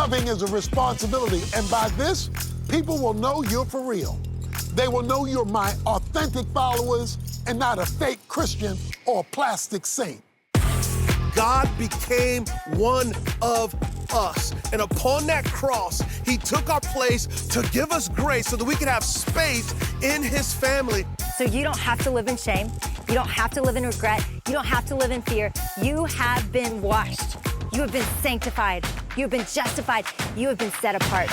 Loving is a responsibility, and by this, people will know you're for real. They will know you're my authentic followers and not a fake Christian or a plastic saint. God became one of us. And upon that cross, he took our place to give us grace so that we could have space in his family. So you don't have to live in shame. You don't have to live in regret. You don't have to live in fear. You have been washed. You have been sanctified. You have been justified. You have been set apart.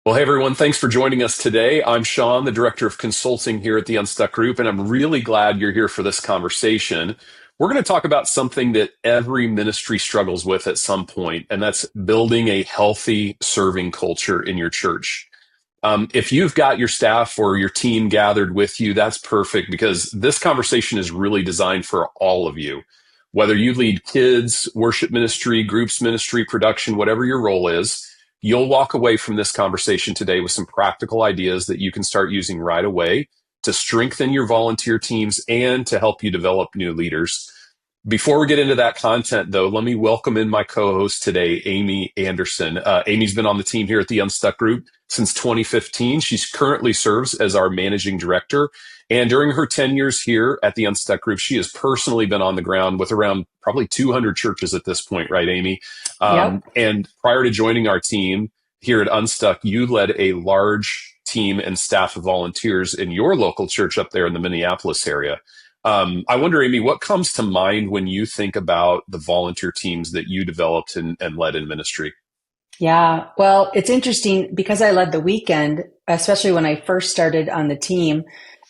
Well, hey, everyone. Thanks for joining us today. I'm Sean, the Director of Consulting here at the Unstuck Group, and I'm really glad you're here for this conversation. We're going to talk about something that every ministry struggles with at some point, and that's building a healthy serving culture in your church. If you've got your staff or your team gathered with you, that's perfect, because this conversation is really designed for all of you. Whether you lead kids, worship ministry, groups ministry, production, whatever your role is, you'll walk away from this conversation today with some practical ideas that you can start using right away to strengthen your volunteer teams and to help you develop new leaders. Before we get into that content, though, let me welcome in my co-host today, Amy Anderson. Amy's been on the team here at the Unstuck Group since 2015. She currently serves as our managing director. And during her 10 years here at the Unstuck Group, she has personally been on the ground with around probably 200 churches at this point, right, Amy? Yep. And prior to joining our team here at Unstuck, you led a large team and staff of volunteers in your local church up there in the Minneapolis area. I wonder, Amy, what comes to mind when you think about the volunteer teams that you developed and led in ministry? Yeah, well, it's interesting because I led the weekend, especially when I first started on the team.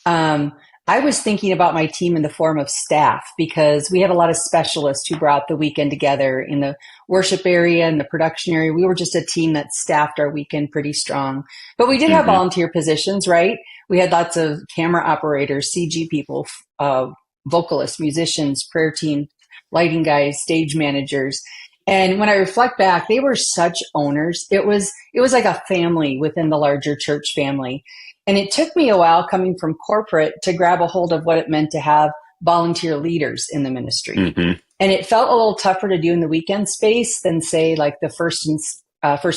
I was thinking about my team in the form of staff because we had a lot of specialists who brought the weekend together in the worship area and the production area. We were just a team that staffed our weekend pretty strong. But we did have volunteer positions, right? We had lots of camera operators, CG people, vocalists, musicians, prayer team, lighting guys, stage managers. And when I reflect back, they were such owners. It was like a family within the larger church family. And it took me a while coming from corporate to grab a hold of what it meant to have volunteer leaders in the ministry. And it felt a little tougher to do in the weekend space than, say, like the first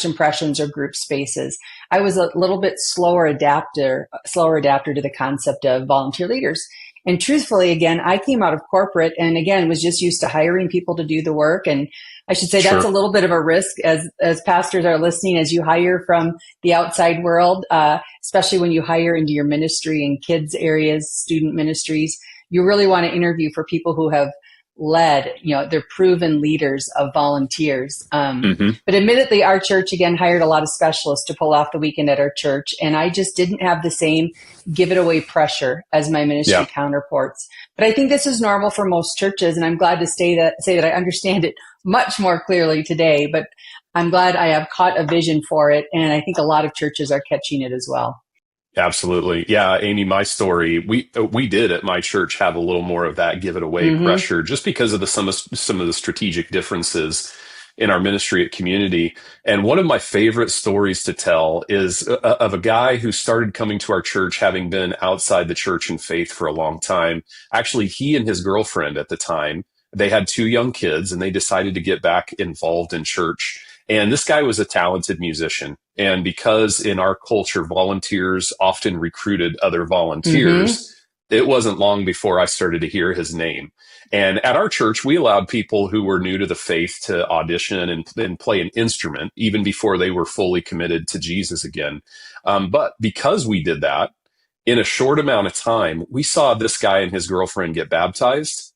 impressions or group spaces. I was a little bit slower adapter to the concept of volunteer leaders. And truthfully, again, I came out of corporate and again was just used to hiring people to do the work. And I should say that's a little bit of a risk as pastors are listening, as you hire from the outside world, especially when you hire into your ministry and kids areas, student ministries. You really want to interview for people who have led, they're proven leaders of volunteers. But admittedly, our church, again, hired a lot of specialists to pull off the weekend at our church. And I just didn't have the same give it away pressure as my ministry counterparts. But I think this is normal for most churches. And I'm glad to say that I understand it much more clearly today. But I'm glad I have caught a vision for it. And I think a lot of churches are catching it as well. Absolutely. Yeah, Amy, my story, we did at my church have a little more of that give it away pressure just because of some of the strategic differences in our ministry at Community. And one of my favorite stories to tell is of a guy who started coming to our church having been outside the church in faith for a long time. Actually, he and his girlfriend at the time, they had 2 young kids and they decided to get back involved in church. And this guy was a talented musician. And because in our culture, volunteers often recruited other volunteers, it wasn't long before I started to hear his name. And at our church, we allowed people who were new to the faith to audition and play an instrument even before they were fully committed to Jesus again. But because we did that, in a short amount of time, we saw this guy and his girlfriend get baptized,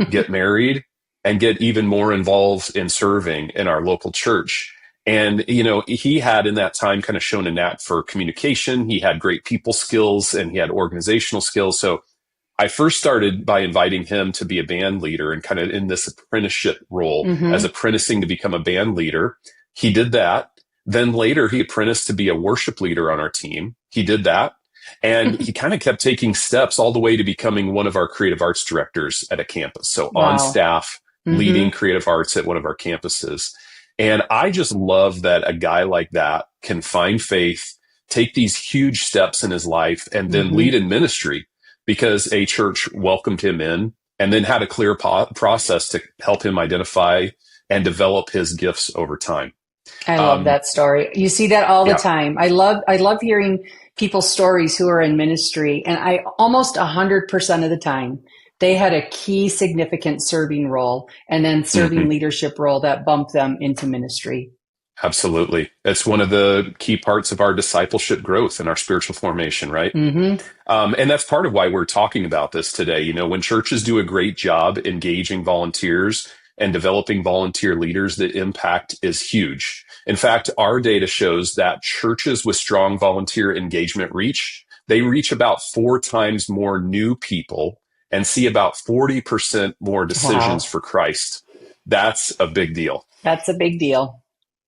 get married, and get even more involved in serving in our local church. And, he had in that time kind of shown a knack for communication. He had great people skills and he had organizational skills. So I first started by inviting him to be a band leader and kind of in this apprenticeship role as apprenticing to become a band leader. He did that. Then later he apprenticed to be a worship leader on our team. He did that. And he kind of kept taking steps all the way to becoming one of our creative arts directors at a campus. So on staff, leading creative arts at one of our campuses. And I just love that a guy like that can find faith, take these huge steps in his life, and then lead in ministry because a church welcomed him in and then had a clear process to help him identify and develop his gifts over time. I love that story. You see that all the Yeah. time. I love hearing people's stories who are in ministry, and I almost 100% of the time they had a key significant serving role and then serving leadership role that bumped them into ministry. Absolutely. It's one of the key parts of our discipleship growth and our spiritual formation, right? And that's part of why we're talking about this today. You know, when churches do a great job engaging volunteers and developing volunteer leaders, the impact is huge. In fact, our data shows that churches with strong volunteer engagement they reach about 4 times more new people and see about 40% more decisions for Christ. That's a big deal. That's a big deal.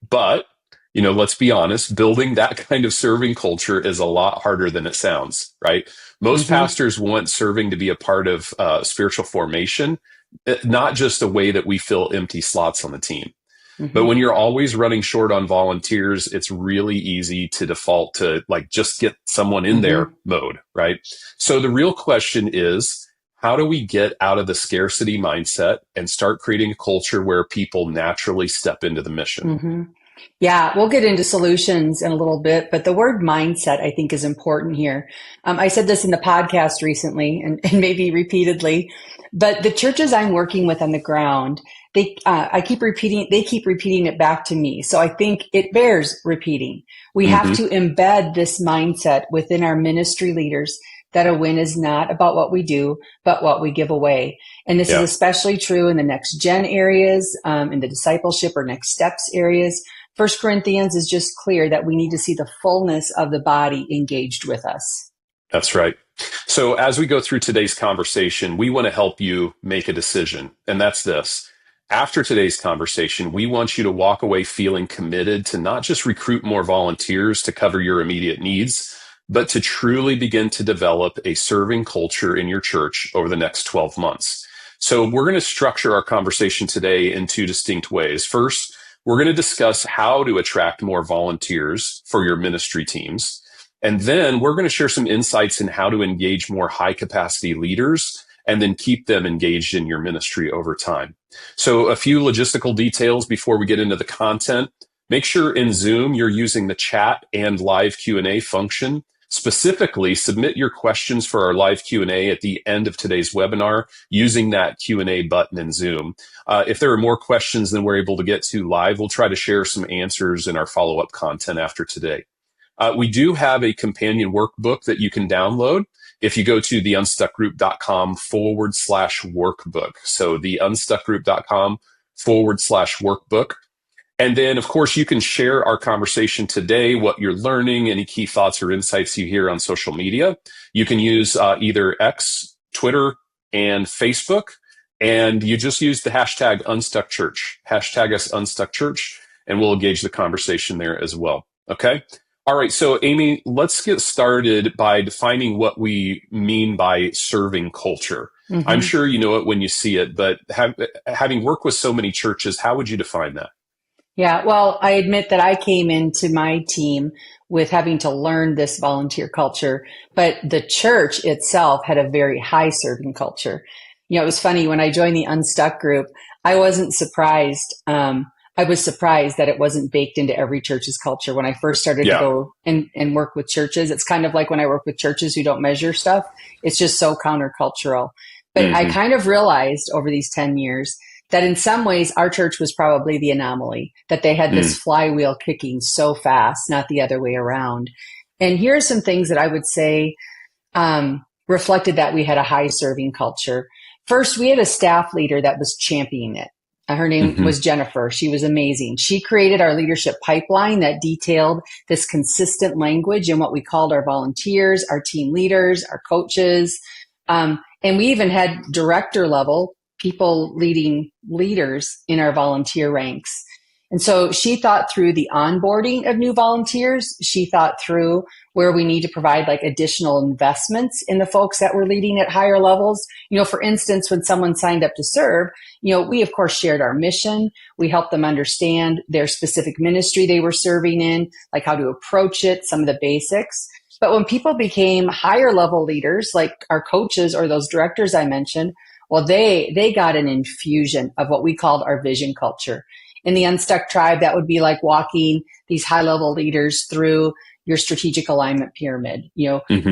But, you know, let's be honest, building that kind of serving culture is a lot harder than it sounds, right? Most pastors want serving to be a part of spiritual formation, not just a way that we fill empty slots on the team. But when you're always running short on volunteers, it's really easy to default to like just get someone in there mode, right? So the real question is, how do we get out of the scarcity mindset and start creating a culture where people naturally step into the mission? Yeah, we'll get into solutions in a little bit, but the word mindset, I think, is important here. I said this in the podcast recently and maybe repeatedly, but the churches I'm working with on the ground, they keep repeating it back to me. So I think it bears repeating. We have to embed this mindset within our ministry leaders that a win is not about what we do, but what we give away. And this is especially true in the next gen areas, in the discipleship or next steps areas. 1 Corinthians is just clear that we need to see the fullness of the body engaged with us. That's right. So as we go through today's conversation, we want to help you make a decision. And that's this. After today's conversation, we want you to walk away feeling committed to not just recruit more volunteers to cover your immediate needs, but to truly begin to develop a serving culture in your church over the next 12 months. So we're going to structure our conversation today in 2 distinct ways. First, we're going to discuss how to attract more volunteers for your ministry teams. And then we're going to share some insights in how to engage more high capacity leaders and then keep them engaged in your ministry over time. So a few logistical details before we get into the content. Make sure in Zoom you're using the chat and live Q&A function. Specifically, submit your questions for our live Q&A at the end of today's webinar using that Q&A button in Zoom. If there are more questions than we're able to get to live, we'll try to share some answers in our follow-up content after today. We do have a companion workbook that you can download if you go to theunstuckgroup.com/workbook. So theunstuckgroup.com/workbook. And then, of course, you can share our conversation today, what you're learning, any key thoughts or insights you hear on social media. You can use either X, Twitter, and Facebook. And you just use the hashtag UnstuckChurch. Hashtag us UnstuckChurch, and we'll engage the conversation there as well. Okay? All right. So, Amy, let's get started by defining what we mean by serving culture. I'm sure you know it when you see it, but having worked with so many churches, how would you define that? Yeah, well, I admit that I came into my team with having to learn this volunteer culture, but the church itself had a very high serving culture. You know, it was funny when I joined the Unstuck group, I wasn't surprised. I was surprised that it wasn't baked into every church's culture. When I first started to go and work with churches, it's kind of like when I work with churches who don't measure stuff. It's just so countercultural. But I kind of realized over these 10 years that in some ways our church was probably the anomaly, that they had this flywheel kicking so fast, not the other way around. And here are some things that I would say reflected that we had a high serving culture. First, we had a staff leader that was championing it. Her name was Jennifer. She was amazing. She created our leadership pipeline that detailed this consistent language in what we called our volunteers, our team leaders, our coaches. And we even had director level people leading leaders in our volunteer ranks. And so she thought through the onboarding of new volunteers. She thought through where we need to provide like additional investments in the folks that were leading at higher levels. You know, for instance, when someone signed up to serve, you know, we of course shared our mission. We helped them understand their specific ministry they were serving in, like how to approach it, some of the basics. But when people became higher level leaders, like our coaches or those directors I mentioned, Well, they got an infusion of what we called our vision culture. In the Unstuck tribe, that would be like walking these high level leaders through your strategic alignment pyramid,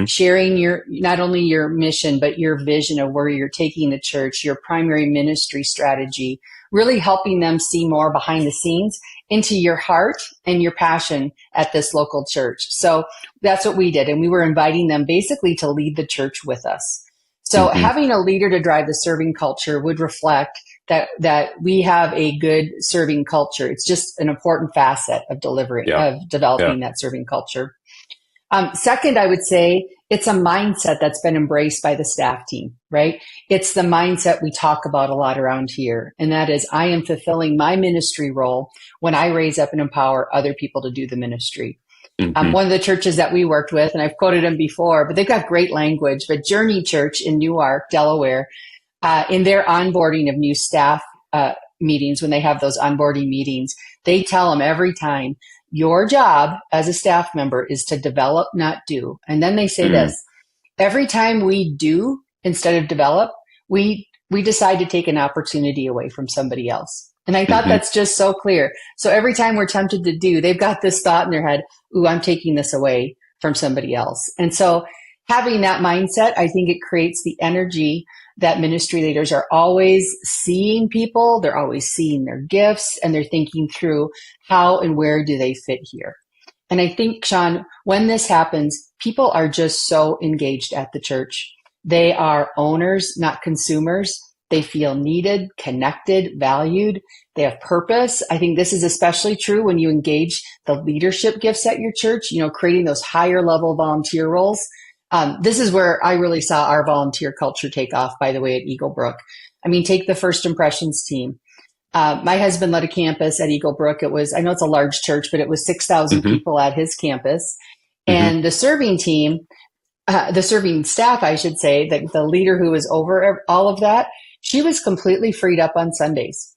sharing not only your mission, but your vision of where you're taking the church, your primary ministry strategy, really helping them see more behind the scenes into your heart and your passion at this local church. So that's what we did. And we were inviting them basically to lead the church with us. So having a leader to drive the serving culture would reflect that we have a good serving culture. It's just an important facet of developing that serving culture. Second, I would say it's a mindset that's been embraced by the staff team, right? It's the mindset we talk about a lot around here. And that is, I am fulfilling my ministry role when I raise up and empower other people to do the ministry. One of the churches that we worked with, and I've quoted them before, but they've got great language, but Journey Church in Newark, Delaware, in their onboarding of new staff meetings, when they have those onboarding meetings, they tell them every time, your job as a staff member is to develop, not do. And then they say this, every time we do instead of develop, we decide to take an opportunity away from somebody else. And I thought that's just so clear. So every time we're tempted to do, they've got this thought in their head, ooh, I'm taking this away from somebody else. And so having that mindset, I think it creates the energy that ministry leaders are always seeing people, they're always seeing their gifts, and they're thinking through how and where do they fit here. And I think, Sean, when this happens, people are just so engaged at the church. They are owners, not consumers. They feel needed, connected, valued. They have purpose. I think this is especially true when you engage the leadership gifts at your church, creating those higher level volunteer roles. This is where I really saw our volunteer culture take off, by the way, at Eagle Brook. I mean, take the First Impressions team. My husband led a campus at Eagle Brook. I know it's a large church, but it was 6,000 people at his campus. And the serving team, the serving staff, I should say, the leader who was over all of that, she was completely freed up on Sundays.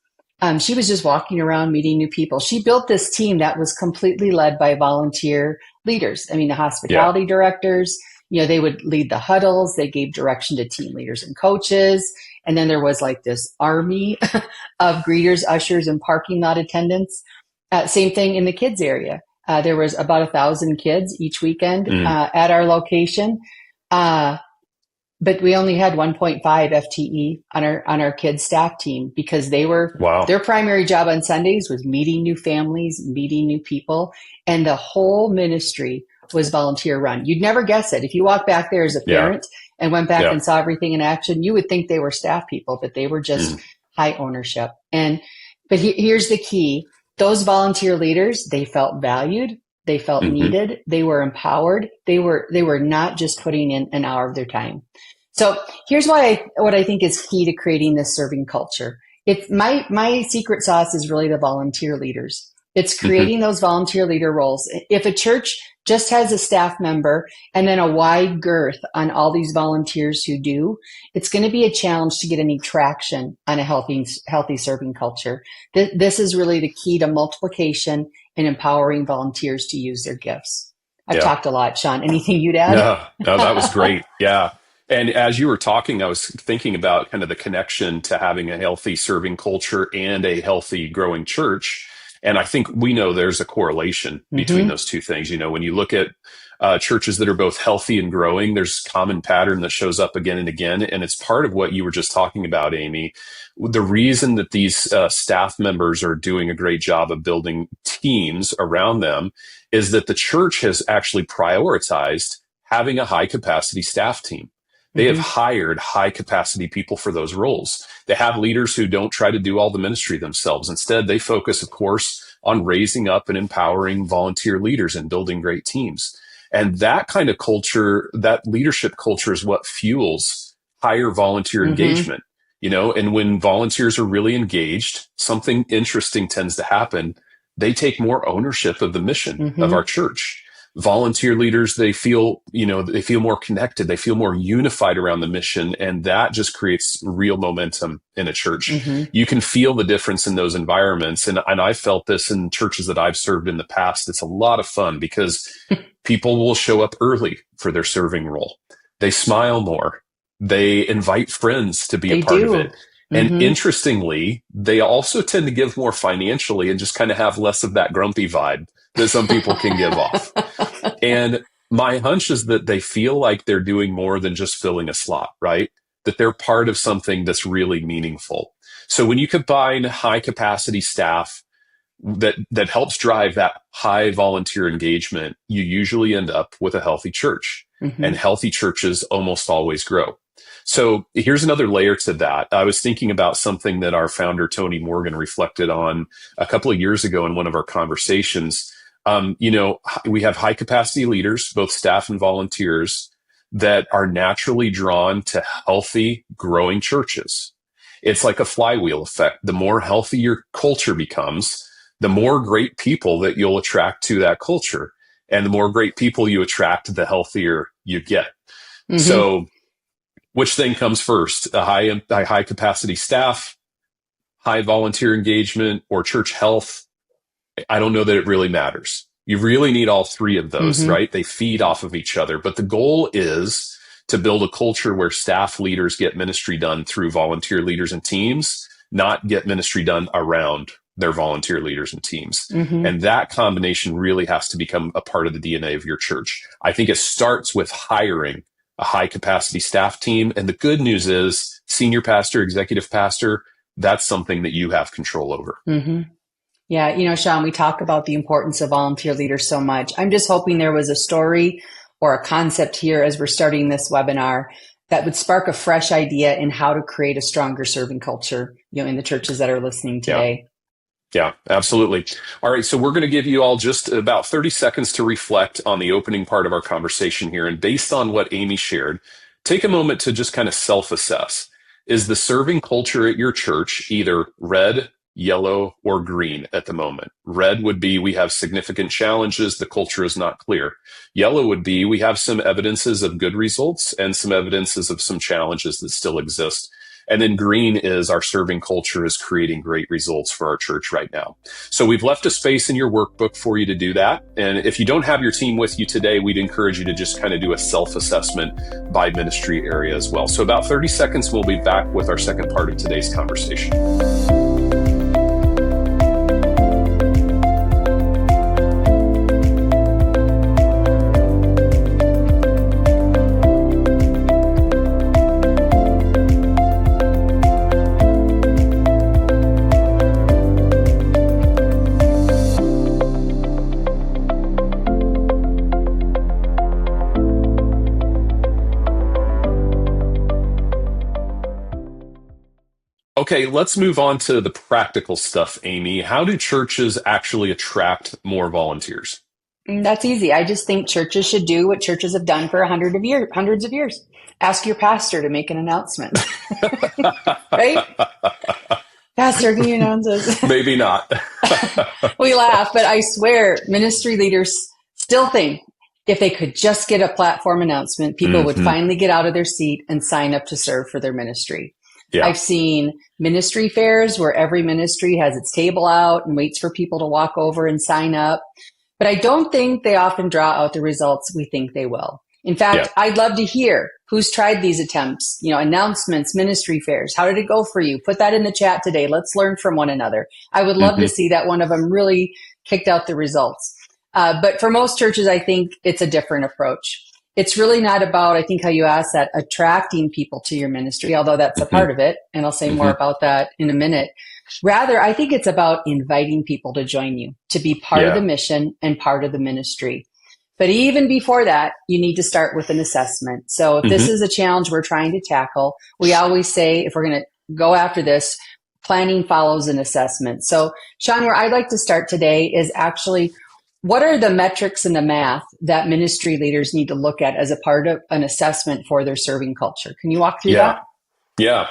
She was just walking around meeting new people. She built this team that was completely led by volunteer leaders. I mean, the hospitality directors, they would lead the huddles. They gave direction to team leaders and coaches. And then there was like this army of greeters, ushers, and parking lot attendants. Same thing in the kids area. There was about 1,000 kids each weekend at our location. But we only had 1.5 FTE on our kids staff team because their primary job on Sundays was meeting new families, meeting new people, and the whole ministry was volunteer run. You'd never guess it. If you walked back there as a parent and went back and saw everything in action, you would think they were staff people, but they were just high ownership. But here's the key. Those volunteer leaders, they felt valued. They felt needed. They were empowered. They were not just putting in an hour of their time. So here's what I think is key to creating this serving culture. My secret sauce is really the volunteer leaders. It's creating those volunteer leader roles. If a church just has a staff member and then a wide girth on all these volunteers who do, it's going to be a challenge to get any traction on a healthy serving culture. This is really the key to multiplication and empowering volunteers to use their gifts. I've talked a lot, Sean. Anything you'd add? No, that was great. Yeah. And as you were talking, I was thinking about kind of the connection to having a healthy serving culture and a healthy growing church. And I think we know there's a correlation between those two things. When you look at churches that are both healthy and growing, there's a common pattern that shows up again and again. And it's part of what you were just talking about, Amy. The reason that these staff members are doing a great job of building teams around them is that the church has actually prioritized having a high capacity staff team. They have hired high capacity people for those roles. They have leaders who don't try to do all the ministry themselves. Instead, they focus, of course, on raising up and empowering volunteer leaders and building great teams. And that kind of culture, that leadership culture is what fuels higher volunteer engagement. And when volunteers are really engaged, something interesting tends to happen. They take more ownership of the mission of our church. Volunteer leaders, they feel more connected. They feel more unified around the mission. And that just creates real momentum in a church. You can feel the difference in those environments. And I felt this in churches that I've served in the past. It's a lot of fun because people will show up early for their serving role. They smile more. They invite friends to be They a part of do. it. And interestingly, they also tend to give more financially and just kind of have less of that grumpy vibe that some people can give off. And my hunch is that they feel like they're doing more than just filling a slot, right? That they're part of something that's really meaningful. So when you combine high capacity staff that helps drive that high volunteer engagement, you usually end up with a healthy church. And healthy churches almost always grow. So here's another layer to that. I was thinking about something that our founder, Tony Morgan, reflected on a couple of years ago in one of our conversations. We have high capacity leaders, both staff and volunteers, that are naturally drawn to healthy, growing churches. It's like a flywheel effect. The more healthy your culture becomes, the more great people that you'll attract to that culture. And the more great people you attract, the healthier you get. So which thing comes first? A high capacity staff, high volunteer engagement, or church health? I don't know that it really matters. You really need all three of those, right? They feed off of each other. But the goal is to build a culture where staff leaders get ministry done through volunteer leaders and teams, not get ministry done around their volunteer leaders and teams. And that combination really has to become a part of the DNA of your church. I think it starts with hiring a high capacity staff team. And the good news is senior pastor, executive pastor, that's something that you have control over. Yeah, Sean, we talk about the importance of volunteer leaders so much. I'm just hoping there was a story or a concept here as we're starting this webinar that would spark a fresh idea in how to create a stronger serving culture, in the churches that are listening today. Yeah, absolutely. All right. So we're going to give you all just about 30 seconds to reflect on the opening part of our conversation here. And based on what Amy shared, take a moment to just kind of self-assess. Is the serving culture at your church either red, yellow, or green at the moment? Red would be we have significant challenges. The culture is not clear. Yellow would be we have some evidences of good results and some evidences of some challenges that still exist. And then green is our serving culture is creating great results for our church right now. So we've left a space in your workbook for you to do that. And if you don't have your team with you today, we'd encourage you to just kind of do a self-assessment by ministry area as well. So about 30 seconds, we'll be back with our second part of today's conversation. Okay, let's move on to the practical stuff, Amy. How do churches actually attract more volunteers? That's easy. I just think churches should do what churches have done for hundreds of years. Ask your pastor to make an announcement. Right? Pastor, can you announce this? Maybe not. We laugh, but I swear ministry leaders still think if they could just get a platform announcement, people would finally get out of their seat and sign up to serve for their ministry. Yeah. I've seen ministry fairs where every ministry has its table out and waits for people to walk over and sign up. But I don't think they often draw out the results we think they will. In fact, I'd love to hear who's tried these attempts, announcements, ministry fairs. How did it go for you? Put that in the chat today. Let's learn from one another. I would love to see that one of them really kicked out the results. But for most churches, I think it's a different approach. It's really not about, I think how you asked that, attracting people to your ministry, although that's a part of it. And I'll say more about that in a minute. Rather, I think it's about inviting people to join you, to be part of the mission and part of the ministry. But even before that, you need to start with an assessment. So if this is a challenge we're trying to tackle, we always say, if we're going to go after this, planning follows an assessment. So Sean, where I'd like to start today is actually, what are the metrics and the math that ministry leaders need to look at as a part of an assessment for their serving culture? Can you walk through that? Yeah.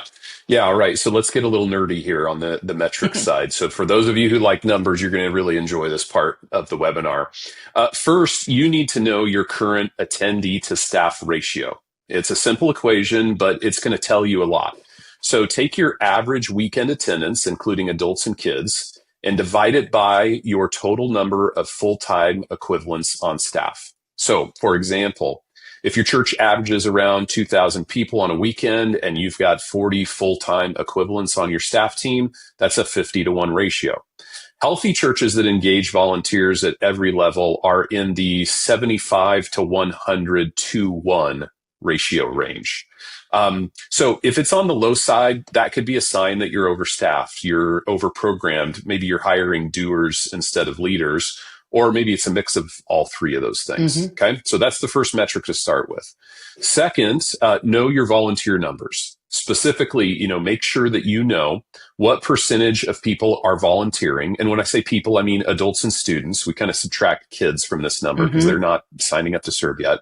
All right. So let's get a little nerdy here on the metrics side. So for those of you who like numbers, you're going to really enjoy this part of the webinar. First, you need to know your current attendee to staff ratio. It's a simple equation, but it's going to tell you a lot. So take your average weekend attendance, including adults and kids, and divide it by your total number of full-time equivalents on staff. So, for example, If your church averages around 2,000 people on a weekend and you've got 40 full-time equivalents on your staff team, that's a 50-to-1 ratio. Healthy churches that engage volunteers at every level are in the 75 to 100 to 1 ratio range. So if it's on the low side, that could be a sign that you're overstaffed, you're overprogrammed, maybe you're hiring doers instead of leaders, or maybe it's a mix of all three of those things. Okay. So that's the first metric to start with. Second, know your volunteer numbers. Specifically, make sure that you know what percentage of people are volunteering. And when I say people, I mean adults and students. We kind of subtract kids from this number because they're not signing up to serve yet.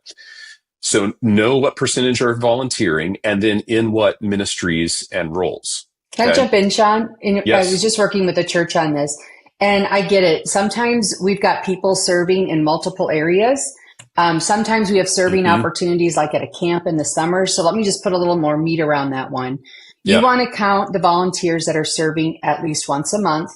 So know what percentage are volunteering and then in what ministries and roles. Can I jump in, Sean? Yes. I was just working with a church on this, and I get it. Sometimes we've got people serving in multiple areas. Sometimes we have serving opportunities like at a camp in the summer. So let me just put a little more meat around that one. You want to count the volunteers that are serving at least once a month,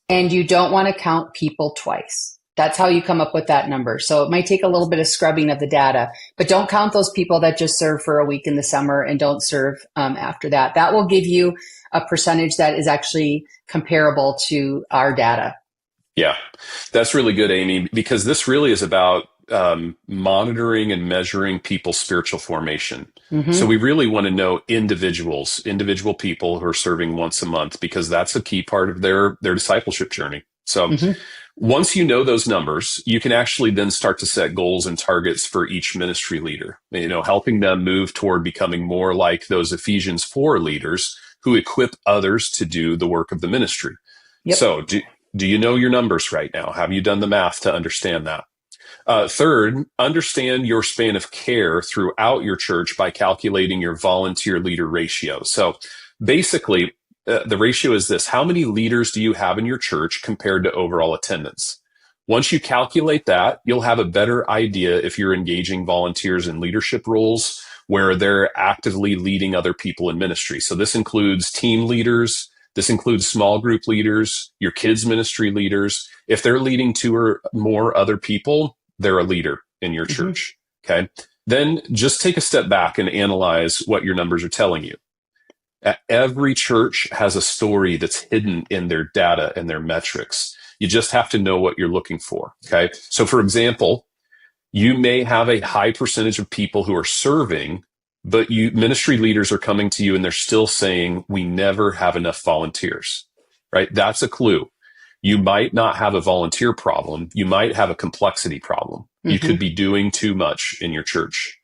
and you don't want to count people twice. That's how you come up with that number. So it might take a little bit of scrubbing of the data, but don't count those people that just serve for a week in the summer and don't serve after that. That will give you a percentage that is actually comparable to our data. Yeah, that's really good, Amy, because this really is about monitoring and measuring people's spiritual formation. So we really want to know individual people who are serving once a month, because that's a key part of their discipleship journey. So once you know those numbers, you can actually then start to set goals and targets for each ministry leader, helping them move toward becoming more like those Ephesians 4 leaders who equip others to do the work of the ministry. So do you know your numbers right now? Have you done the math to understand that? Third, understand your span of care throughout your church by calculating your volunteer leader ratio. So basically, the ratio is this: how many leaders do you have in your church compared to overall attendance? Once you calculate that, you'll have a better idea if you're engaging volunteers in leadership roles where they're actively leading other people in ministry. So this includes team leaders. This includes small group leaders, your kids ministry leaders. If they're leading 2 or more other people, they're a leader in your church. Okay. Then just take a step back and analyze what your numbers are telling you. Every church has a story that's hidden in their data and their metrics. You just have to know what you're looking for. Okay. So for example, you may have a high percentage of people who are serving, but ministry leaders are coming to you and they're still saying, we never have enough volunteers, right? That's a clue. You might not have a volunteer problem. You might have a complexity problem. You could be doing too much in your church.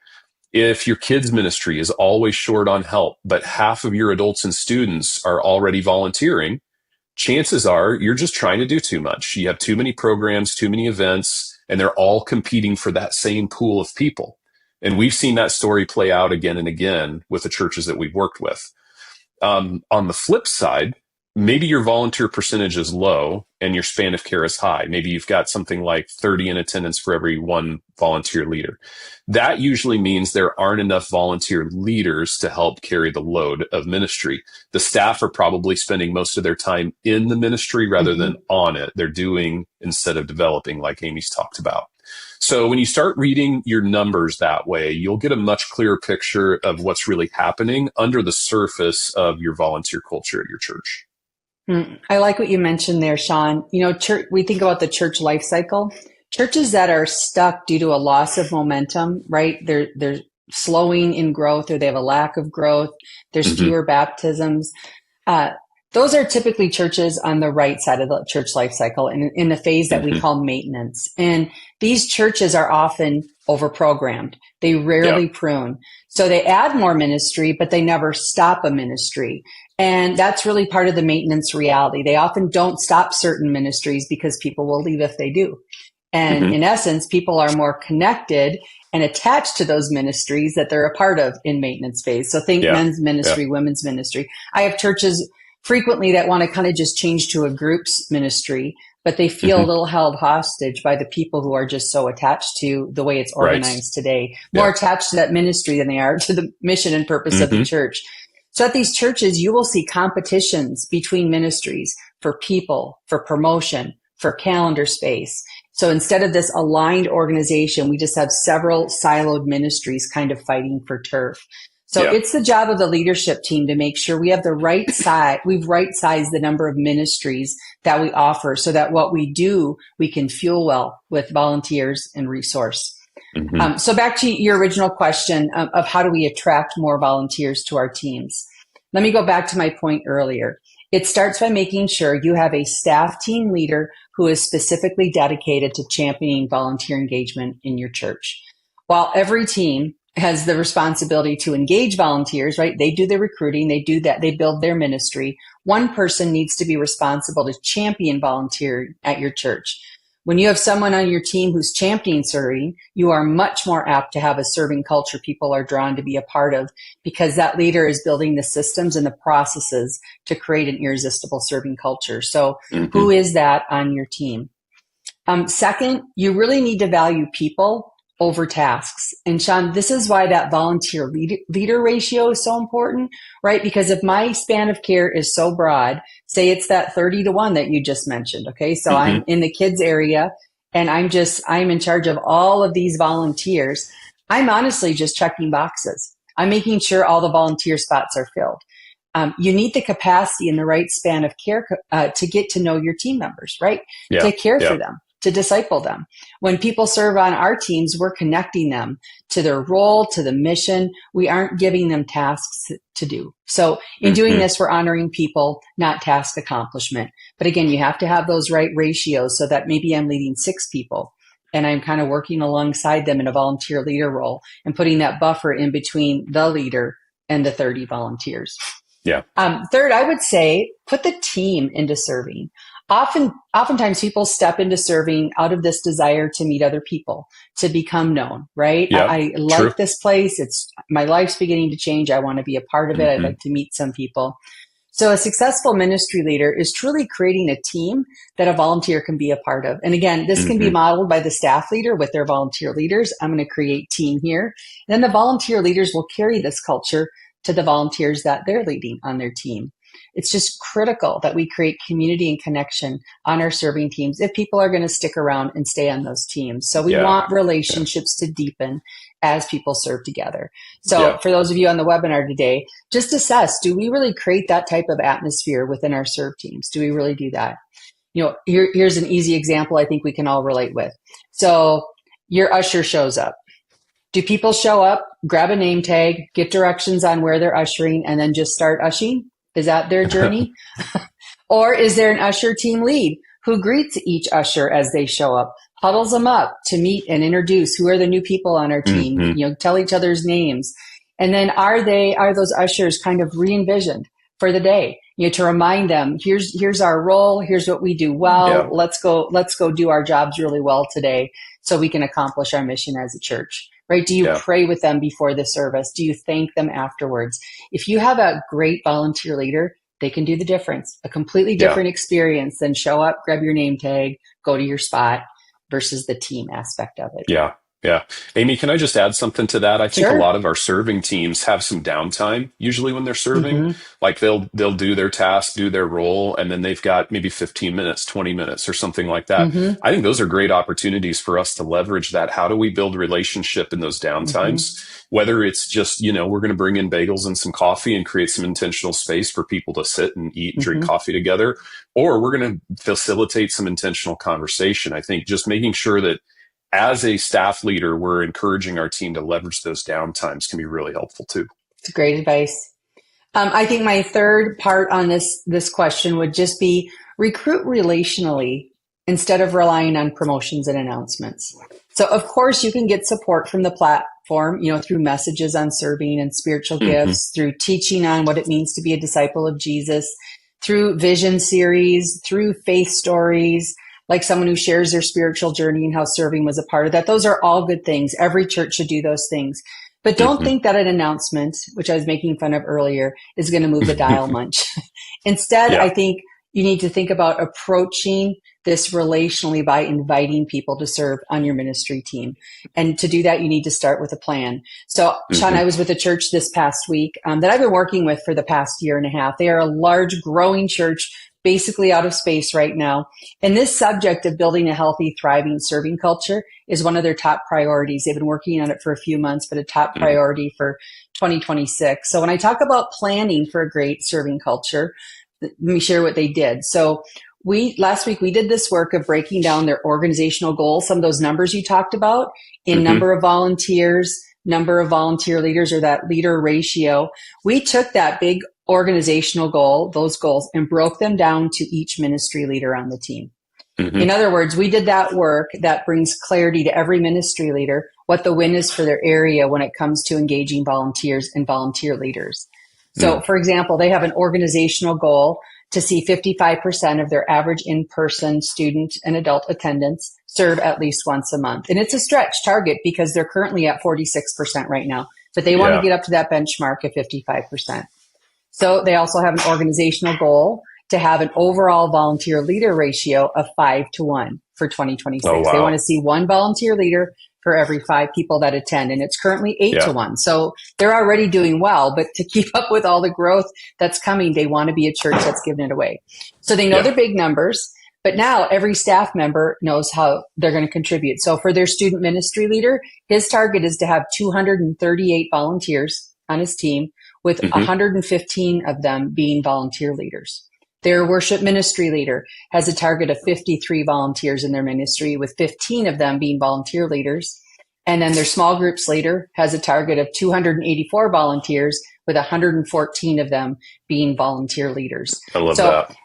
If your kids ministry is always short on help, but half of your adults and students are already volunteering, chances are you're just trying to do too much. You have too many programs, too many events, and they're all competing for that same pool of people. And we've seen that story play out again and again with the churches that we've worked with. On the flip side, maybe your volunteer percentage is low and your span of care is high. Maybe you've got something like 30 in attendance for every one volunteer leader. That usually means there aren't enough volunteer leaders to help carry the load of ministry. The staff are probably spending most of their time in the ministry rather than on it. They're doing instead of developing, like Amy's talked about. So when you start reading your numbers that way, you'll get a much clearer picture of what's really happening under the surface of your volunteer culture at your church. I like what you mentioned there, Sean. We think about the church life cycle. Churches that are stuck due to a loss of momentum, right? They're slowing in growth, or they have a lack of growth. There's fewer baptisms. Those are typically churches on the right side of the church life cycle in the phase that we call maintenance. And these churches are often overprogrammed. They rarely prune. So they add more ministry, but they never stop a ministry. And that's really part of the maintenance reality. They often don't stop certain ministries because people will leave if they do. And in essence, people are more connected and attached to those ministries that they're a part of in maintenance phase. So think men's ministry, women's ministry. I have churches frequently that want to kind of just change to a groups ministry, but they feel a little held hostage by the people who are just so attached to the way it's organized today, more attached to that ministry than they are to the mission and purpose of the church. So at these churches, you will see competitions between ministries for people, for promotion, for calendar space. So instead of this aligned organization, we just have several siloed ministries kind of fighting for turf. So Yeah. it's the job of the leadership team to make sure we have the right size, we've right-sized the number of ministries that we offer so that what we do, we can fuel well with volunteers and resource. So back to your original question of how do we attract more volunteers to our teams? Let me go back to my point earlier. It starts by making sure you have a staff team leader who is specifically dedicated to championing volunteer engagement in your church. While every team has the responsibility to engage volunteers, right? They do the recruiting, they do that, they build their ministry. One person needs to be responsible to champion volunteer at your church. When you have someone on your team who's championing serving, you are much more apt to have a serving culture people are drawn to be a part of because that leader is building the systems and the processes to create an irresistible serving culture. So who is that on your team? Second, you really need to value people over tasks. And Sean, this is why that volunteer leader ratio is so important, right? Because if my span of care is so broad, say it's that 30-to-1 that you just mentioned. Okay. So I'm in the kids area and I'm in charge of all of these volunteers. I'm honestly just checking boxes. I'm making sure all the volunteer spots are filled. You need the capacity and the right span of care to get to know your team members, right? Yeah. To care for them, to disciple them. When people serve on our teams, we're connecting them to their role, to the mission. We aren't giving them tasks to do. So in doing this, we're honoring people, not task accomplishment. But again, you have to have those right ratios so that maybe I'm leading 6 people and I'm kind of working alongside them in a volunteer leader role and putting that buffer in between the leader and the 30 volunteers. Yeah. Third, I would say put the team into serving. Oftentimes people step into serving out of this desire to meet other people, to become known, right? Yeah, I like true. this place. My life's beginning to change. I want to be a part of it. I'd like to meet some people. So a successful ministry leader is truly creating a team that a volunteer can be a part of. And again, this can be modeled by the staff leader with their volunteer leaders. I'm going to create team here. And then the volunteer leaders will carry this culture to the volunteers that they're leading on their team. It's just critical that we create community and connection on our serving teams if people are going to stick around and stay on those teams. So we want relationships to deepen as people serve together. So for those of you on the webinar today, just assess, do we really create that type of atmosphere within our serve teams? Do we really do that? You know, here's an easy example I think we can all relate with. So your usher shows up. Do people show up, grab a name tag, get directions on where they're ushering, and then just start ushering? Is that their journey? Or is there an usher team lead who greets each usher as they show up, huddles them up to meet and introduce who are the new people on our team, you know, tell each other's names. And then are those ushers kind of re-envisioned for the day, you know, to remind them, here's our role, here's what we do well, let's go do our jobs really well today so we can accomplish our mission as a church. Right? Do you pray with them before the service? Do you thank them afterwards? If you have a great volunteer leader, they can do the difference. A completely different experience than show up, grab your name tag, go to your spot versus the team aspect of it. Yeah. Yeah. Amy, can I just add something to that? I think a lot of our serving teams have some downtime usually when they're serving. Like they'll do their task, do their role, and then they've got maybe 15 minutes, 20 minutes or something like that. I think those are great opportunities for us to leverage that. How do we build relationship in those downtimes? Whether it's just, you know, we're going to bring in bagels and some coffee and create some intentional space for people to sit and eat and drink coffee together, or we're going to facilitate some intentional conversation. I think just making sure that as a staff leader, we're encouraging our team to leverage those downtimes can be really helpful too. It's great advice. I think my third part on this question would just be recruit relationally instead of relying on promotions and announcements. So of course you can get support from the platform, you know, through messages on serving and spiritual gifts, through teaching on what it means to be a disciple of Jesus, through vision series, through faith stories, like someone who shares their spiritual journey and how serving was a part of that. Those are all good things. Every church should do those things. But don't think that an announcement, which I was making fun of earlier, is going to move the dial much. Instead, I think you need to think about approaching this relationally by inviting people to serve on your ministry team. And to do that, you need to start with a plan. So, Sean, I was with a church this past week that I've been working with for the past year and a half. They are a large, growing church basically out of space right now. And this subject of building a healthy, thriving serving culture is one of their top priorities. They've been working on it for a few months, but a top priority for 2026. So when I talk about planning for a great serving culture, let me share what they did. So last week we did this work of breaking down their organizational goals, some of those numbers you talked about in number of volunteers, number of volunteer leaders, or that leader ratio. We took that big organizational goal, those goals, and broke them down to each ministry leader on the team. In other words, we did that work that brings clarity to every ministry leader, what the win is for their area when it comes to engaging volunteers and volunteer leaders. So, for example, they have an organizational goal to see 55% of their average in-person student and adult attendance serve at least once a month. And it's a stretch target because they're currently at 46% right now, but they want to get up to that benchmark of 55%. So they also have an organizational goal to have an overall volunteer leader ratio of 5-to-1 for 2026. Oh, wow. They want to see one volunteer leader for every 5 people that attend, and it's currently 8-to-1. So they're already doing well, but to keep up with all the growth that's coming, they want to be a church that's giving it away. So they know they're big numbers, but now every staff member knows how they're going to contribute. So for their student ministry leader, his target is to have 238 volunteers on his team, with 115 of them being volunteer leaders. Their worship ministry leader has a target of 53 volunteers in their ministry, with 15 of them being volunteer leaders. And then their small groups leader has a target of 284 volunteers, with 114 of them being volunteer leaders. I love that.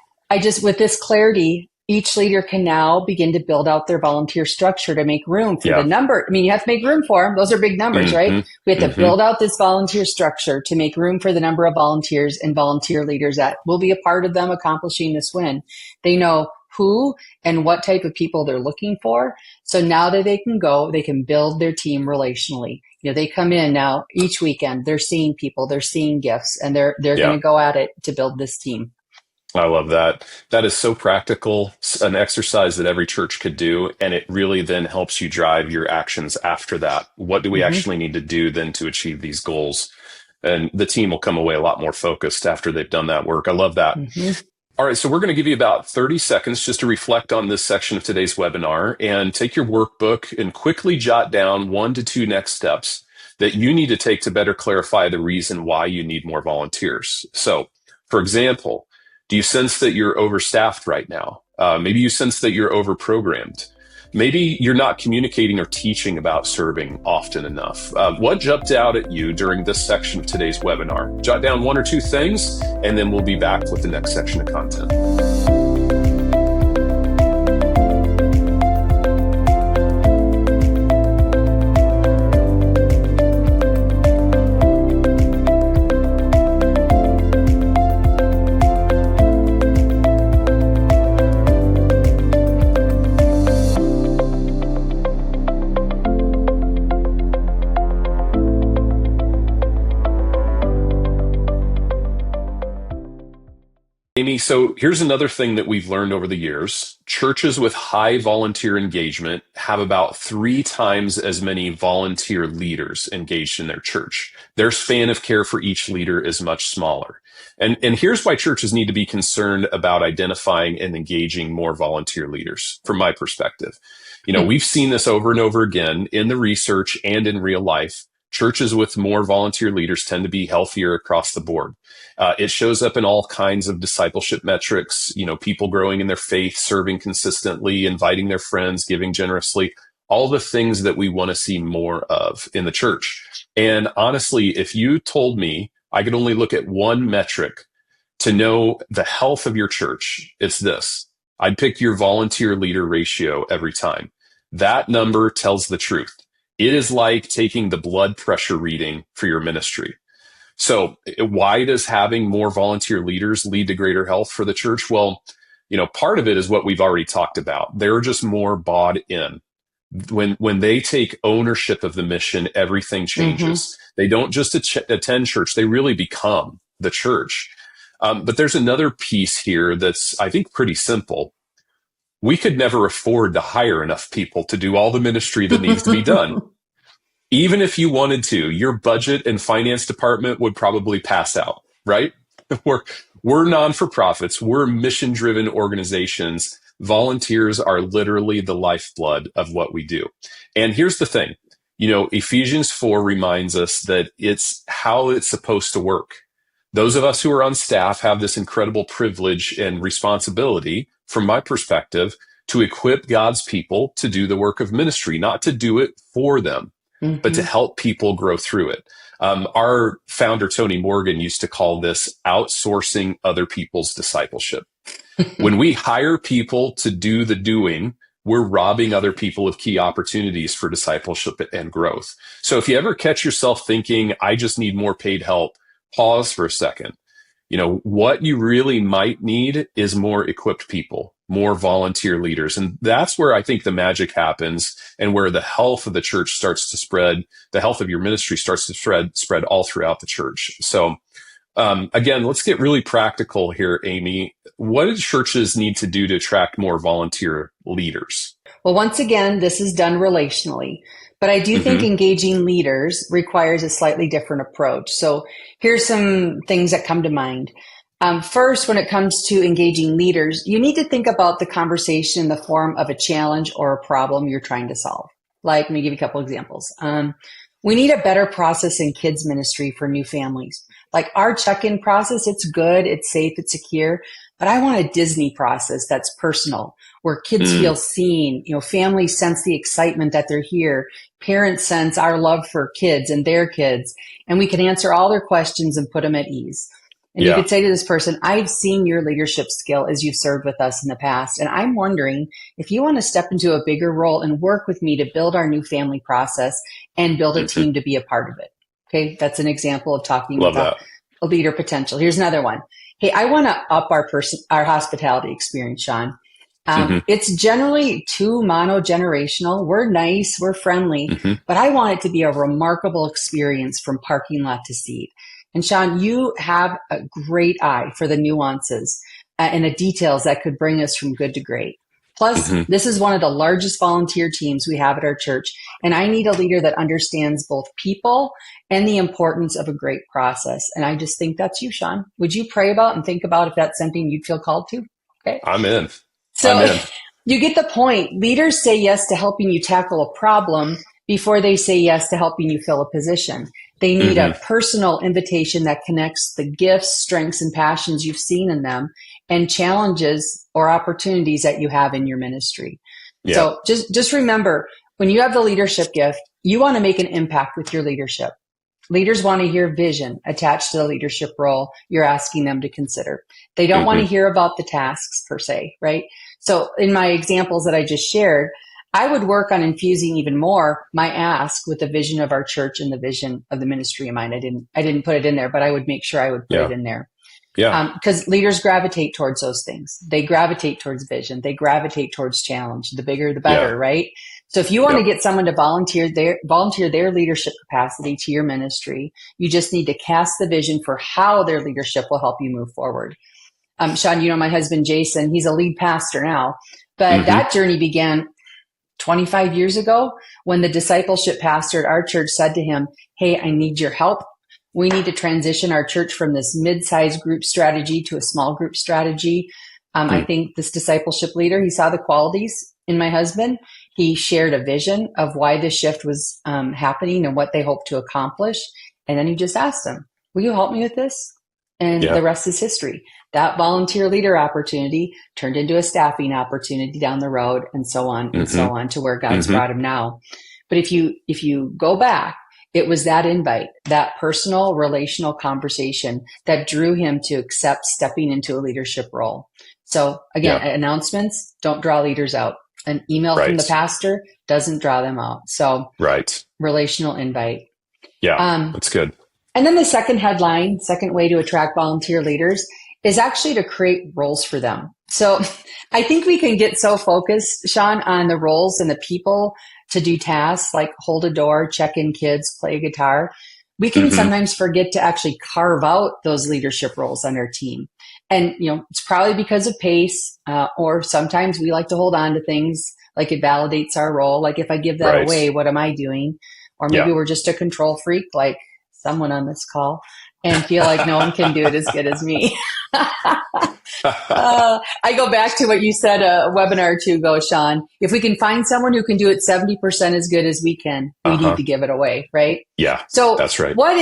With this clarity, each leader can now begin to build out their volunteer structure to make room for the number. I mean, you have to make room for them. Those are big numbers, right? We have to build out this volunteer structure to make room for the number of volunteers and volunteer leaders that will be a part of them accomplishing this win. They know who and what type of people they're looking for. So now that they can build their team relationally. You know, they come in now each weekend, they're seeing people, they're seeing gifts, and they're going to go at it to build this team. I love that. That is so practical, an exercise that every church could do. And it really then helps you drive your actions after that. What do we actually need to do then to achieve these goals? And the team will come away a lot more focused after they've done that work. I love that. All right, so we're going to give you about 30 seconds just to reflect on this section of today's webinar, and take your workbook and quickly jot down 1 to 2 next steps that you need to take to better clarify the reason why you need more volunteers. So, for example, do you sense that you're overstaffed right now? Maybe you sense that you're overprogrammed. Maybe you're not communicating or teaching about serving often enough. What jumped out at you during this section of today's webinar? Jot down 1 or 2 things, and then we'll be back with the next section of content. Amy, so here's another thing that we've learned over the years. Churches with high volunteer engagement have about 3 times as many volunteer leaders engaged in their church. Their span of care for each leader is much smaller. And here's why churches need to be concerned about identifying and engaging more volunteer leaders, from my perspective. You know, we've seen this over and over again in the research and in real life. Churches with more volunteer leaders tend to be healthier across the board. It shows up in all kinds of discipleship metrics, you know, people growing in their faith, serving consistently, inviting their friends, giving generously, all the things that we want to see more of in the church. And honestly, if you told me I could only look at one metric to know the health of your church, it's this. I'd pick your volunteer leader ratio every time. That number tells the truth. It is like taking the blood pressure reading for your ministry. So why does having more volunteer leaders lead to greater health for the church? Well, you know, part of it is what we've already talked about. They're just more bought in. When they take ownership of the mission, everything changes. They don't just attend church, they really become the church. But there's another piece here that's, I think, pretty simple. We could never afford to hire enough people to do all the ministry that needs to be done. Even if you wanted to, your budget and finance department would probably pass out, right? We're non-for-profits. We're mission-driven organizations. Volunteers are literally the lifeblood of what we do. And here's the thing, Ephesians 4 reminds us that it's how it's supposed to work. Those of us who are on staff have this incredible privilege and responsibility, from my perspective, to equip God's people to do the work of ministry, not to do it for them, but to help people grow through it. Our founder, Tony Morgan, used to call this outsourcing other people's discipleship. When we hire people to do the doing, we're robbing other people of key opportunities for discipleship and growth. So if you ever catch yourself thinking, I just need more paid help, pause for a second. What you really might need is more equipped people, more volunteer leaders. And that's where I think the magic happens, and where the health of the church starts to spread, the health of your ministry starts to spread all throughout the church. So again, let's get really practical here, Amy. What do churches need to do to attract more volunteer leaders? Well, once again, this is done relationally, but I do think engaging leaders requires a slightly different approach. So here's some things that come to mind. First, when it comes to engaging leaders, you need to think about the conversation in the form of a challenge or a problem you're trying to solve. Like, let me give you a couple examples. We need a better process in kids ministry for new families. Like our check-in process, it's good, it's safe, it's secure, but I want a Disney process that's personal, where kids feel seen, families sense the excitement that they're here, parents sense our love for kids and their kids, and we can answer all their questions and put them at ease. And you could say to this person, I've seen your leadership skill as you've served with us in the past, and I'm wondering if you want to step into a bigger role and work with me to build our new family process and build a team to be a part of it. Okay, that's an example of talking about a leader potential. Here's another one. Hey, I want to up our hospitality experience, Sean. It's generally too mono-generational. We're nice, we're friendly, but I want it to be a remarkable experience from parking lot to seat. And Sean, you have a great eye for the nuances and the details that could bring us from good to great. Plus, this is one of the largest volunteer teams we have at our church, and I need a leader that understands both people and the importance of a great process. And I just think that's you, Sean. Would you pray about and think about if that's something you'd feel called to? Okay. I'm in. So you get the point. Leaders say yes to helping you tackle a problem before they say yes to helping you fill a position. They need a personal invitation that connects the gifts, strengths, and passions you've seen in them and challenges or opportunities that you have in your ministry. Yeah. So just remember, when you have the leadership gift, you want to make an impact with your leadership. Leaders want to hear vision attached to the leadership role you're asking them to consider. They don't want to hear about the tasks per se, right? So in my examples that I just shared, I would work on infusing even more my ask with the vision of our church and the vision of the ministry in mind. I didn't put it in there, but I would make sure I would put it in there. Yeah. Because leaders gravitate towards those things. They gravitate towards vision. They gravitate towards challenge. The bigger, the better, right? So if you want to get someone to volunteer their leadership capacity to your ministry, you just need to cast the vision for how their leadership will help you move forward. Sean, my husband, Jason, he's a lead pastor now, but that journey began 25 years ago when the discipleship pastor at our church said to him, hey, I need your help. We need to transition our church from this mid-sized group strategy to a small group strategy. I think this discipleship leader, he saw the qualities in my husband. He shared a vision of why this shift was happening and what they hoped to accomplish. And then he just asked him, will you help me with this? And the rest is history. That volunteer leader opportunity turned into a staffing opportunity down the road, and so on and so on to where God's brought him now. But if you go back, it was that invite, that personal relational conversation that drew him to accept stepping into a leadership role. So again, announcements don't draw leaders out. An email from the pastor doesn't draw them out. So relational invite. Yeah, that's good. And then the second way to attract volunteer leaders is actually to create roles for them. So I think we can get so focused, Sean, on the roles and the people to do tasks like hold a door, check in kids, play a guitar. We can sometimes forget to actually carve out those leadership roles on our team. And, it's probably because of pace, or sometimes we like to hold on to things like it validates our role. Like if I give that away, what am I doing? Or maybe we're just a control freak, like someone on this call. and feel like no one can do it as good as me. I go back to what you said a webinar or two ago, Sean. If we can find someone who can do it 70% as good as we can, we need to give it away, right? Yeah, so that's right. What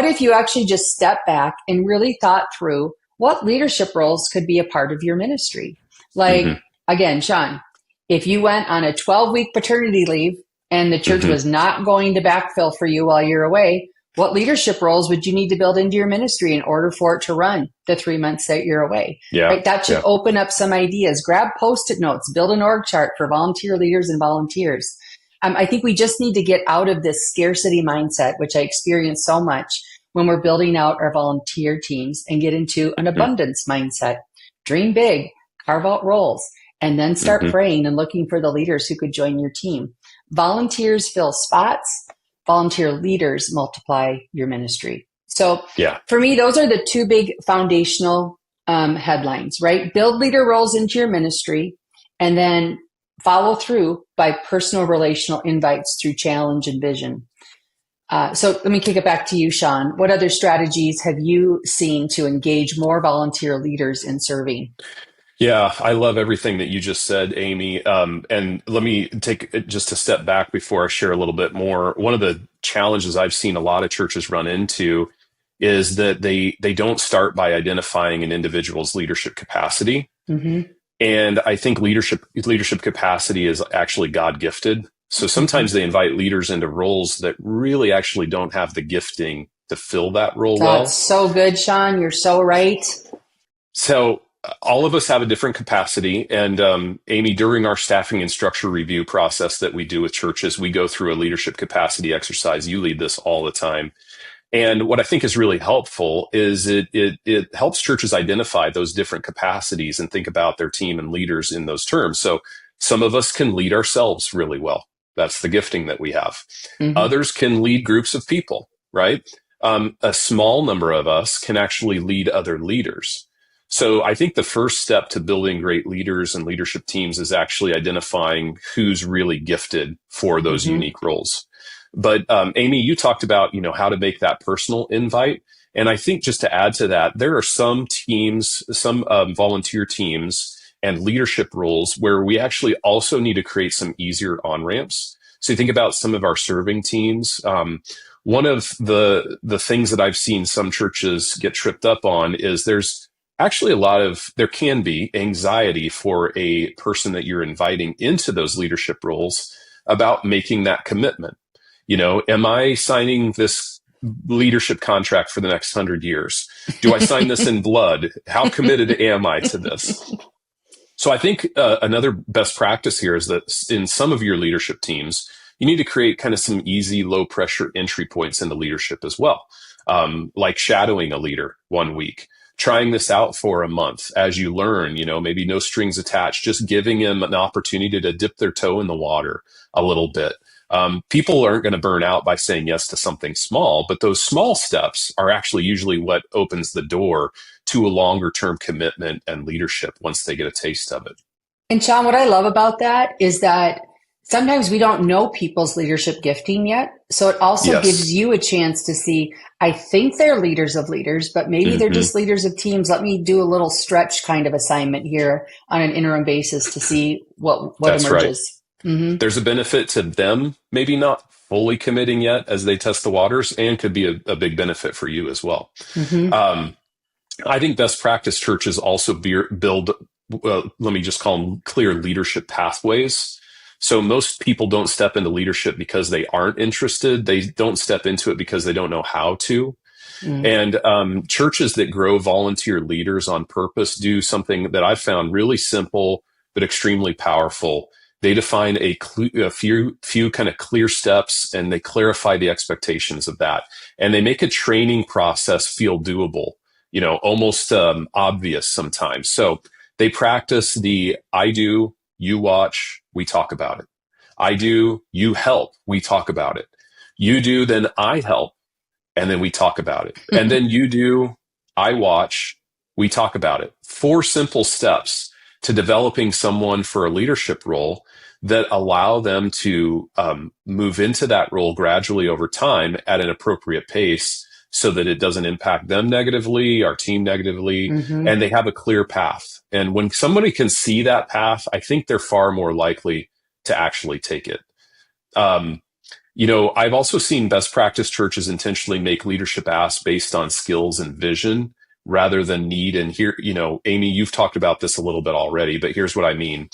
if you actually just step back and really thought through what leadership roles could be a part of your ministry? Like, again, Sean, if you went on a 12-week paternity leave and the church was not going to backfill for you while you're away, what leadership roles would you need to build into your ministry in order for it to run the 3 months that you're away? Yeah, right? That should open up some ideas. Grab Post-it notes, build an org chart for volunteer leaders and volunteers. I think we just need to get out of this scarcity mindset, which I experience so much when we're building out our volunteer teams, and get into an abundance mindset. Dream big, carve out roles, and then start praying and looking for the leaders who could join your team. Volunteers fill spots. Volunteer leaders multiply your ministry. So for me, those are the two big foundational headlines, right? Build leader roles into your ministry, and then follow through by personal relational invites through challenge and vision. So let me kick it back to you, Sean. What other strategies have you seen to engage more volunteer leaders in serving? Yeah, I love everything that you just said, Amy. And let me take just a step back before I share a little bit more. One of the challenges I've seen a lot of churches run into is that they don't start by identifying an individual's leadership capacity. And I think leadership capacity is actually God gifted. So sometimes they invite leaders into roles that really actually don't have the gifting to fill that role well. That's so good, Sean. You're so right. So all of us have a different capacity. And Amy, during our staffing and structure review process that we do with churches, we go through a leadership capacity exercise. You lead this all the time. And what I think is really helpful is it helps churches identify those different capacities and think about their team and leaders in those terms. So some of us can lead ourselves really well. That's the gifting that we have. Others can lead groups of people, right? A small number of us can actually lead other leaders. So I think the first step to building great leaders and leadership teams is actually identifying who's really gifted for those unique roles. But Amy, you talked about, how to make that personal invite. And I think just to add to that, there are some teams, some volunteer teams and leadership roles where we actually also need to create some easier on-ramps. So you think about some of our serving teams. One of the things that I've seen some churches get tripped up on is there's actually there can be anxiety for a person that you're inviting into those leadership roles about making that commitment. Am I signing this leadership contract for the next 100 years? Do I sign this in blood? How committed am I to this? So I think another best practice here is that in some of your leadership teams, you need to create kind of some easy, low pressure entry points into leadership as well. Like shadowing a leader 1 week, trying this out for a month as you learn, maybe no strings attached, just giving them an opportunity to dip their toe in the water a little bit. People aren't going to burn out by saying yes to something small, but those small steps are actually usually what opens the door to a longer term commitment and leadership once they get a taste of it. And Sean, what I love about that is that sometimes we don't know people's leadership gifting yet. So it also gives you a chance to see, I think they're leaders of leaders, but maybe they're just leaders of teams. Let me do a little stretch kind of assignment here on an interim basis to see what That's emerges. Right. There's a benefit to them, maybe not fully committing yet as they test the waters, and could be a big benefit for you as well. I think best practice churches also build, let me just call them clear leadership pathways. So most people don't step into leadership because they aren't interested. They don't step into it because they don't know how to. And churches that grow volunteer leaders on purpose do something that I've found really simple but extremely powerful. They define a few kind of clear steps, and they clarify the expectations of that. And they make a training process feel doable, almost obvious sometimes. So they practice the I do, you watch, we talk about it. I do, you help, we talk about it. You do, then I help, and then we talk about it. And then you do, I watch, we talk about it. 4 simple steps to developing someone for a leadership role that allow them to move into that role gradually over time at an appropriate pace so that it doesn't impact them negatively, our team negatively, and they have a clear path. And when somebody can see that path, I think they're far more likely to actually take it. I've also seen best practice churches intentionally make leadership asks based on skills and vision rather than need. And here, Amy, you've talked about this a little bit already, but here's what I mean.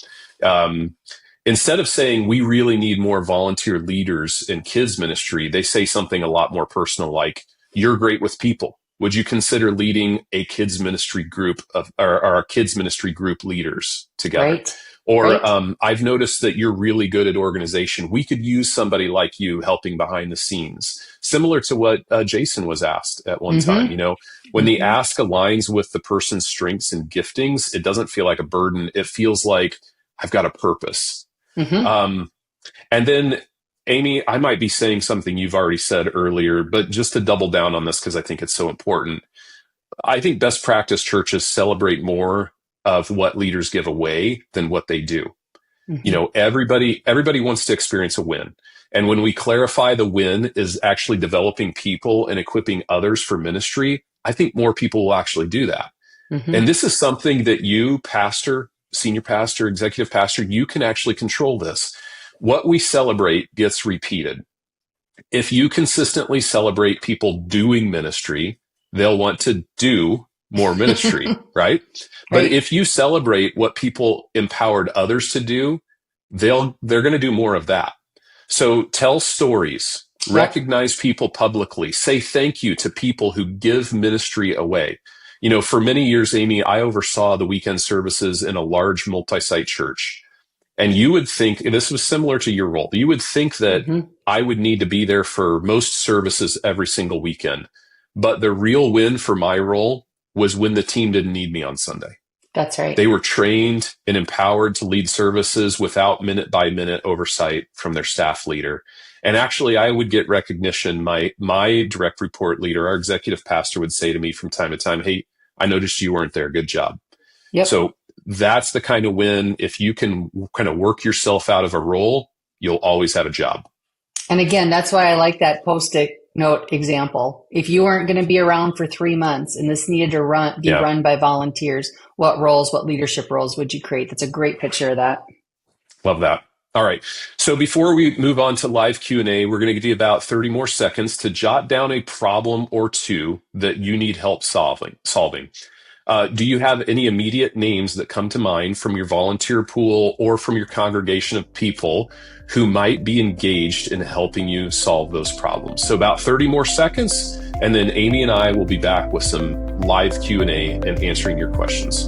Instead of saying we really need more volunteer leaders in kids ministry, they say something a lot more personal, like, you're great with people. Would you consider leading a kids ministry group or our kids ministry group leaders together? Right. Or Right. I've noticed that you're really good at organization. We could use somebody like you helping behind the scenes, similar to what Jason was asked at one time. When the ask aligns with the person's strengths and giftings, it doesn't feel like a burden. It feels like I've got a purpose. And then, Amy, I might be saying something you've already said earlier, but just to double down on this, because I think it's so important. I think best practice churches celebrate more of what leaders give away than what they do. Everybody wants to experience a win. And when we clarify the win is actually developing people and equipping others for ministry, I think more people will actually do that. And this is something that you, pastor, senior pastor, executive pastor, you can actually control this. What we celebrate gets repeated. If you consistently celebrate people doing ministry, they'll want to do more ministry, right? But if you celebrate what people empowered others to do, they're going to do more of that. So tell stories, recognize people publicly, say thank you to people who give ministry away. For many years, Amy, I oversaw the weekend services in a large multi-site church. And you would think, and this was similar to your role, you would think that I would need to be there for most services every single weekend. But the real win for my role was when the team didn't need me on Sunday. That's right. They were trained and empowered to lead services without minute by minute oversight from their staff leader. And actually, I would get recognition. My direct report leader, our executive pastor, would say to me from time to time, "Hey, I noticed you weren't there. Good job." Yep. So that's the kind of win. If you can kind of work yourself out of a role, you'll always have a job. And again, that's why I like that Post-it note example. If you weren't going to be around for 3 months and this needed to be run by volunteers, what leadership roles would you create? That's a great picture of that. Love that. All right. So before we move on to live Q&A, we're going to give you about 30 more seconds to jot down a problem or two that you need help solving. Do you have any immediate names that come to mind from your volunteer pool or from your congregation of people who might be engaged in helping you solve those problems? So about 30 more seconds, and then Amy and I will be back with some live Q&A and answering your questions.